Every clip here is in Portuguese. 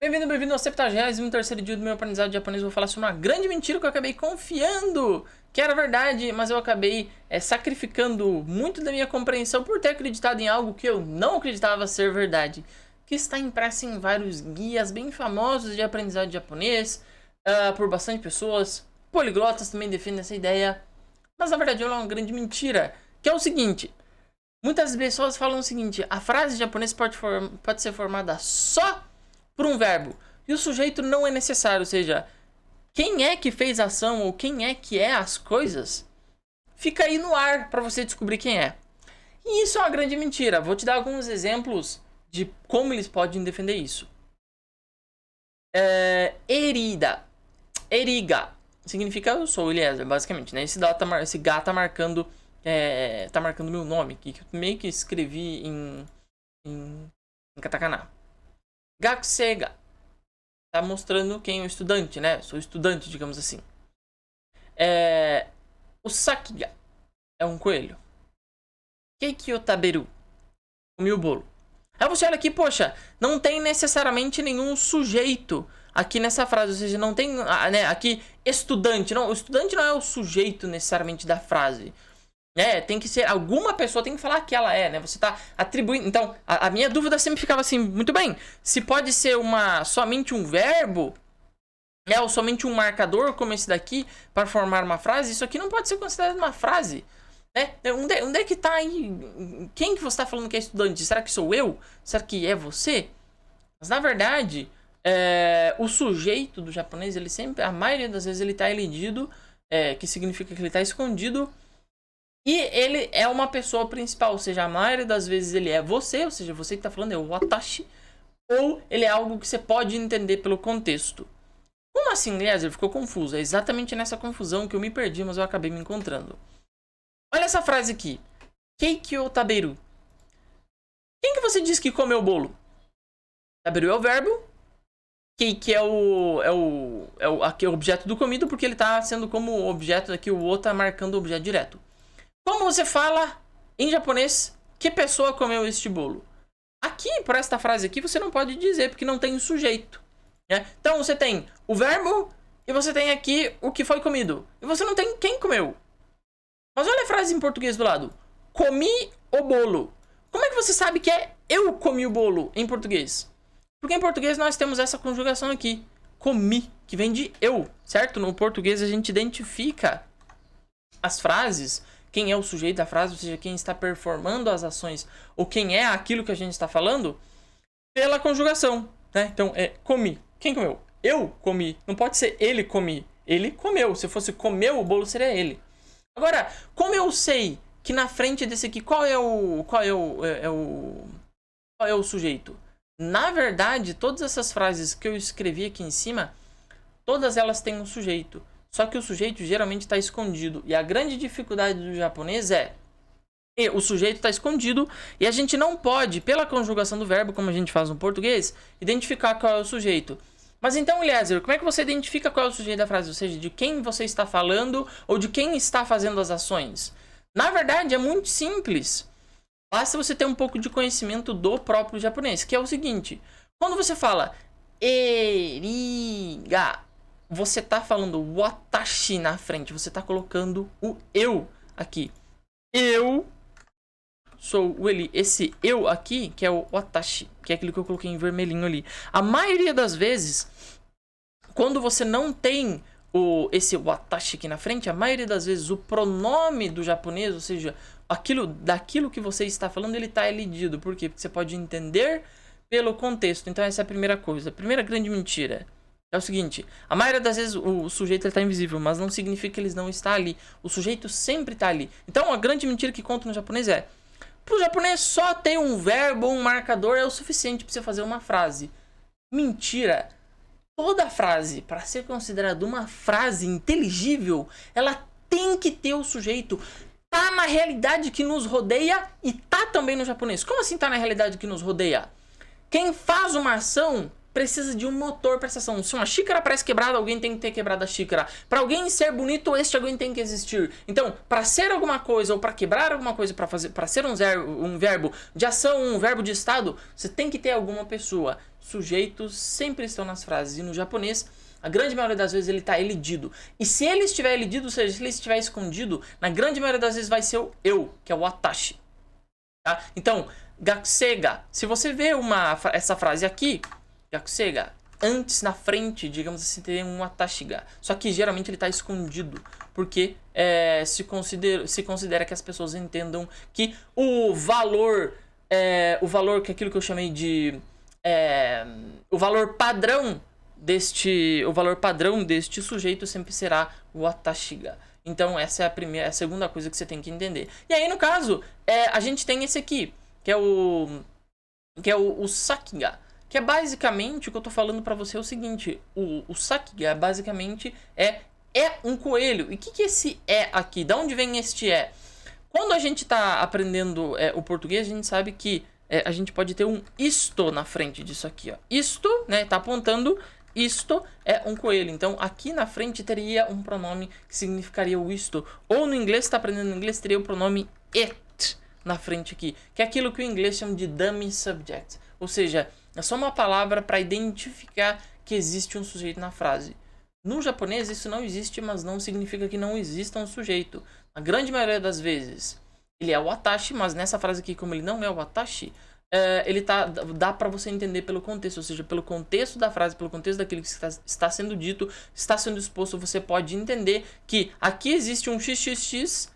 Bem-vindo ao 73º dia do meu aprendizado de japonês. Vou falar sobre uma grande mentira que eu acabei confiando que era verdade, mas eu acabei sacrificando muito da minha compreensão por ter acreditado em algo que eu não acreditava ser verdade, que está impresso em vários guias bem famosos de aprendizado de japonês, por bastante pessoas. Poliglotas também defendem essa ideia, mas na verdade ela é uma grande mentira, que é o seguinte: muitas pessoas falam o seguinte: a frase japonesa pode ser formada só por um verbo, e o sujeito não é necessário, ou seja, quem é que fez a ação ou quem é que é as coisas, fica aí no ar para você descobrir quem é. E isso é uma grande mentira. Vou te dar alguns exemplos de como eles podem defender isso. Eriga significa eu sou Eliezer, basicamente, né? Esse gato tá marcando meu nome, que eu meio que escrevi em katakana. Gakuseiga tá mostrando quem é o estudante, né? Sou estudante, digamos assim. O Sakiga é um coelho. Keiki o taberu, comi o bolo. Aí você olha aqui, poxa, não tem necessariamente nenhum sujeito aqui nessa frase, ou seja, não tem, né, aqui estudante. Não, o estudante não é o sujeito necessariamente da frase. Tem que ser, alguma pessoa tem que falar que ela é, né? Você tá atribuindo. Então, a minha dúvida sempre ficava assim: muito bem, se pode ser somente um verbo, ou somente um marcador como esse daqui para formar uma frase, isso aqui não pode ser considerado uma frase, né? Onde é que tá aí? Quem que você está falando que é estudante? Será que sou eu? Será que é você? Mas na verdade, o sujeito do japonês, ele sempre, a maioria das vezes, ele tá elidido, que significa que ele tá escondido. E ele é uma pessoa principal, ou seja, a maioria das vezes ele é você, ou seja, você que está falando é o watashi, ou ele é algo que você pode entender pelo contexto. Como assim, Eliezer? Ficou confuso. É exatamente nessa confusão que eu me perdi, mas eu acabei me encontrando. Olha essa frase aqui. Keiki o taberu. Quem que você diz que comeu o bolo? Taberu é o verbo. Keiki é o objeto do comido, porque ele está sendo como objeto aqui, o o tá marcando o objeto direto. Como você fala em japonês que pessoa comeu este bolo? Aqui, por esta frase aqui, você não pode dizer, porque não tem o sujeito, né? Então você tem o verbo e você tem aqui o que foi comido. E você não tem quem comeu. Mas olha a frase em português do lado. Comi o bolo. Como é que você sabe que é eu comi o bolo em português? Porque em português nós temos essa conjugação aqui. Comi, que vem de eu, certo? No português a gente identifica as frases, quem é o sujeito da frase, ou seja, quem está performando as ações, ou quem é aquilo que a gente está falando, pela conjugação, né? Então, comi. Quem comeu? Eu comi. Não pode ser ele comi. Ele comeu. Se fosse comeu o bolo, seria ele. Agora, como eu sei que na frente desse aqui, qual é o sujeito? Na verdade, todas essas frases que eu escrevi aqui em cima, todas elas têm um sujeito. Só que o sujeito geralmente está escondido. E a grande dificuldade do japonês o sujeito está escondido e a gente não pode, pela conjugação do verbo, como a gente faz no português, identificar qual é o sujeito. Mas então, Eliezer, como é que você identifica qual é o sujeito da frase? Ou seja, de quem você está falando ou de quem está fazendo as ações? Na verdade, é muito simples. Basta você ter um pouco de conhecimento do próprio japonês, que é o seguinte: quando você fala eriga, você tá falando watashi na frente, você tá colocando o eu aqui. Eu sou o ele. Esse eu aqui, que é o watashi, que é aquilo que eu coloquei em vermelhinho ali. A maioria das vezes, quando você não tem esse watashi aqui na frente, a maioria das vezes o pronome do japonês, ou seja, daquilo que você está falando, ele tá elidido. Por quê? Porque você pode entender pelo contexto. Então essa é a primeira coisa. A primeira grande mentira é o seguinte: a maioria das vezes o sujeito está invisível, mas não significa que ele não está ali. O sujeito sempre está ali. Então a grande mentira que conta no japonês para o japonês só ter um verbo ou um marcador é o suficiente para você fazer uma frase. Mentira! Toda frase, para ser considerada uma frase inteligível, ela tem que ter o sujeito. Tá na realidade que nos rodeia e tá também no japonês. Como assim tá na realidade que nos rodeia? Quem faz uma ação precisa de um motor para essa ação. Se uma xícara parece quebrada, alguém tem que ter quebrado a xícara. Para alguém ser bonito, este alguém tem que existir. Então, para ser alguma coisa ou para quebrar alguma coisa, para ser um verbo de ação, um verbo de estado, você tem que ter alguma pessoa. Sujeitos sempre estão nas frases. E no japonês, a grande maioria das vezes ele está elidido. E se ele estiver elidido, ou seja, se ele estiver escondido, na grande maioria das vezes vai ser o eu, que é o watashi. Tá? Então, gakusega, se você vê essa frase aqui, gakusega, antes, na frente, digamos assim, tem um watashiga. Só que geralmente ele está escondido, porque se considera que as pessoas entendam que o valor que é aquilo que eu chamei de o valor padrão deste sujeito sempre será o watashiga. Então essa é a segunda coisa que você tem que entender. E aí no caso, a gente tem esse aqui, que é o sakiga, que é basicamente o que eu tô falando pra você é o seguinte, o sakiga basicamente é um coelho. E o que esse aqui? Da onde vem este é? Quando a gente tá aprendendo o português, a gente sabe que a gente pode ter um isto na frente disso aqui, ó. Isto, né, tá apontando, isto é um coelho. Então aqui na frente teria um pronome que significaria o isto. Ou no inglês, se tá aprendendo inglês, teria o pronome it na frente aqui, que é aquilo que o inglês chama de dummy subject. Ou seja, é só uma palavra para identificar que existe um sujeito na frase. No japonês isso não existe, mas não significa que não exista um sujeito. Na grande maioria das vezes ele é o watashi, mas nessa frase aqui, como ele não é o watashi, dá para você entender pelo contexto, ou seja, pelo contexto da frase, pelo contexto daquilo que está sendo dito, está sendo exposto, você pode entender que aqui existe um xxx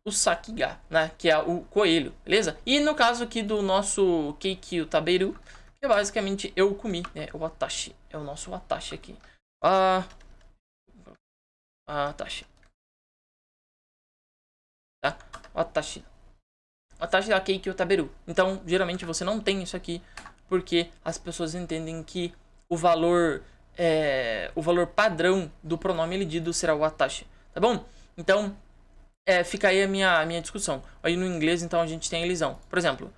o sakiga, né, que é o coelho, beleza? E no caso aqui do nosso keiki taberu, que é basicamente eu comi, né, o watashi, é o nosso watashi aqui. Watashi. Tá? Watashi. Watashi da keiki taberu. Então, geralmente você não tem isso aqui, porque as pessoas entendem que o valor padrão do pronome elidido será o watashi, tá bom? Então, fica aí a minha discussão. Aí no inglês, então, a gente tem a elisão. Por exemplo,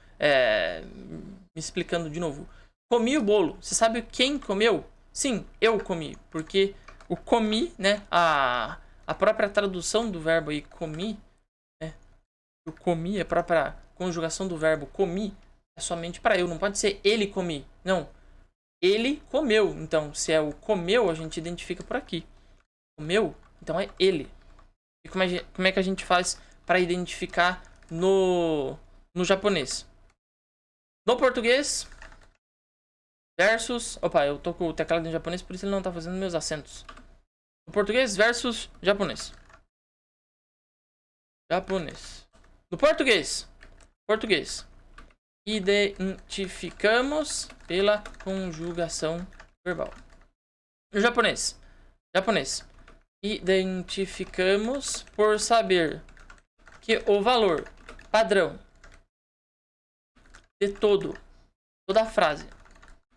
me explicando de novo. Comi o bolo. Você sabe quem comeu? Sim, eu comi. Porque o comi, né? A própria tradução do verbo aí, comi, né? O comi, a própria conjugação do verbo comi, é somente para eu. Não pode ser ele comi. Não. Ele comeu. Então, se é o comeu, a gente identifica por aqui. Comeu, então é ele. E como é que a gente faz para identificar no japonês? No português versus... Opa, eu tô com o teclado em japonês, por isso ele não tá fazendo meus acentos. No português versus japonês. Japonês. No português. Português. Identificamos pela conjugação verbal. No japonês. Japonês. Identificamos por saber que o valor padrão de toda a frase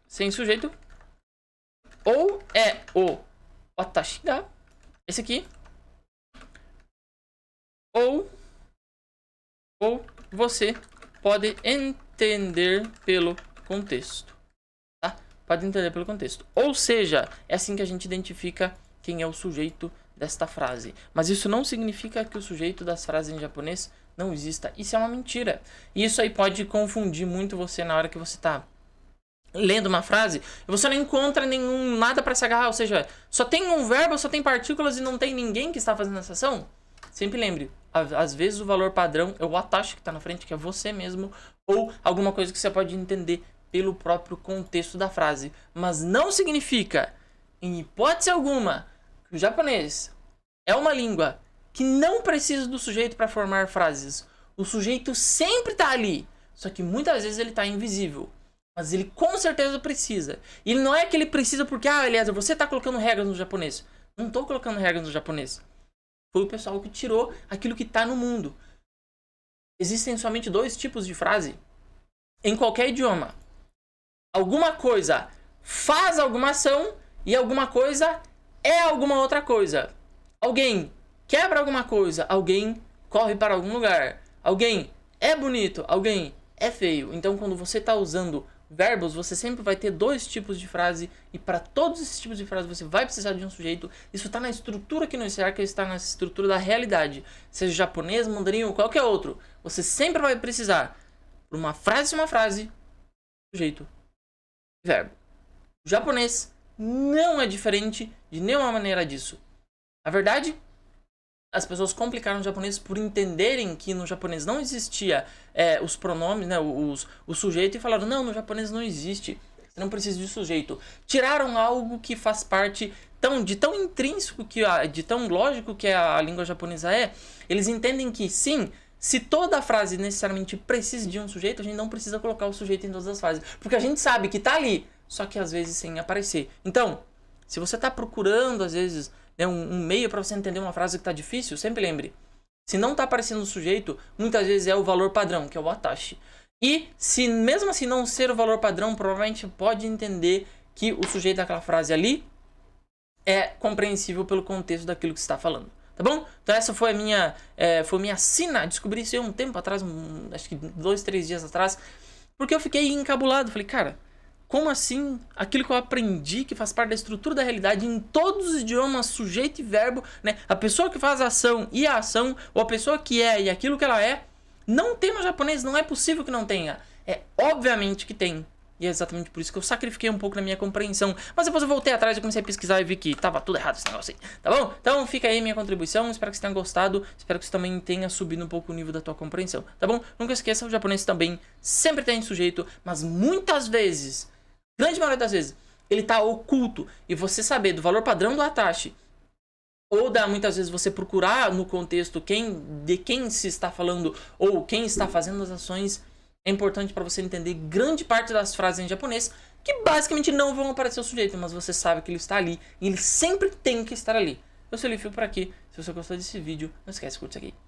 sem sujeito ou é o watashi ga, esse aqui, ou você pode entender pelo contexto, tá? Pode entender pelo contexto. Ou seja, é assim que a gente identifica quem é o sujeito desta frase. Mas isso não significa que o sujeito das frases em japonês não exista. Isso é uma mentira. E isso aí pode confundir muito você na hora que você está lendo uma frase e você não encontra nada para se agarrar. Ou seja, só tem um verbo, só tem partículas e não tem ninguém que está fazendo essa ação. Sempre lembre, às vezes o valor padrão é o watashi que está na frente, que é você mesmo, ou alguma coisa que você pode entender pelo próprio contexto da frase. Mas não significa, em hipótese alguma, que o japonês é uma língua que não precisa do sujeito para formar frases. O sujeito sempre está ali, só que muitas vezes ele está invisível. Mas ele com certeza precisa. E não é que ele precisa porque, Eliezer, você está colocando regras no japonês. Não estou colocando regras no japonês. Foi o pessoal que tirou aquilo que está no mundo. Existem somente 2 tipos de frase em qualquer idioma. Alguma coisa faz alguma ação e alguma coisa é alguma outra coisa. Alguém quebra alguma coisa, alguém corre para algum lugar. Alguém é bonito, alguém é feio. Então, quando você está usando verbos, você sempre vai ter 2 tipos de frase, e para todos esses tipos de frase você vai precisar de um sujeito. Isso está na estrutura que nos cerca, está na estrutura da realidade, seja japonês, mandarim ou qualquer outro. Você sempre vai precisar, por uma frase, sujeito, verbo. O japonês não é diferente de nenhuma maneira disso. Na verdade, as pessoas complicaram o japonês por entenderem que no japonês não existia os pronomes, né, o sujeito, e falaram, não, no japonês não existe, você não precisa de sujeito. Tiraram algo que faz parte de tão intrínseco, de tão lógico que a língua japonesa é. Eles entendem que sim, se toda a frase necessariamente precisa de um sujeito, a gente não precisa colocar o sujeito em todas as frases, porque a gente sabe que tá ali, só que às vezes sem aparecer. Então, se você tá procurando às vezes um meio para você entender uma frase que tá difícil, sempre lembre, se não tá aparecendo o sujeito, muitas vezes é o valor padrão, que é o watashi. E se mesmo assim não ser o valor padrão, provavelmente pode entender que o sujeito daquela frase ali é compreensível pelo contexto daquilo que você está falando. Tá bom? Então essa foi a minha sina. Descobri isso um tempo atrás, acho que 2, 3 dias atrás, porque eu fiquei encabulado. Falei, cara, como assim aquilo que eu aprendi, que faz parte da estrutura da realidade em todos os idiomas, sujeito e verbo, né? A pessoa que faz a ação e a ação, ou a pessoa que é e aquilo que ela é, não tem no japonês, não é possível que não tenha. É obviamente que tem. E é exatamente por isso que eu sacrifiquei um pouco na minha compreensão. Mas depois eu voltei atrás e comecei a pesquisar e vi que tava tudo errado esse negócio aí. Tá bom? Então fica aí a minha contribuição. Espero que você tenha gostado. Espero que você também tenha subido um pouco o nível da tua compreensão. Tá bom? Nunca esqueça, o japonês também sempre tem sujeito. Mas muitas vezes, grande maioria das vezes, ele tá oculto. E você saber do valor padrão do watashi, ou muitas vezes você procurar no contexto de quem se está falando ou quem está fazendo as ações, é importante para você entender grande parte das frases em japonês que basicamente não vão aparecer o sujeito, mas você sabe que ele está ali e ele sempre tem que estar ali. Eu sou o Li, fico por aqui. Se você gostou desse vídeo, não esquece de curtir isso aqui.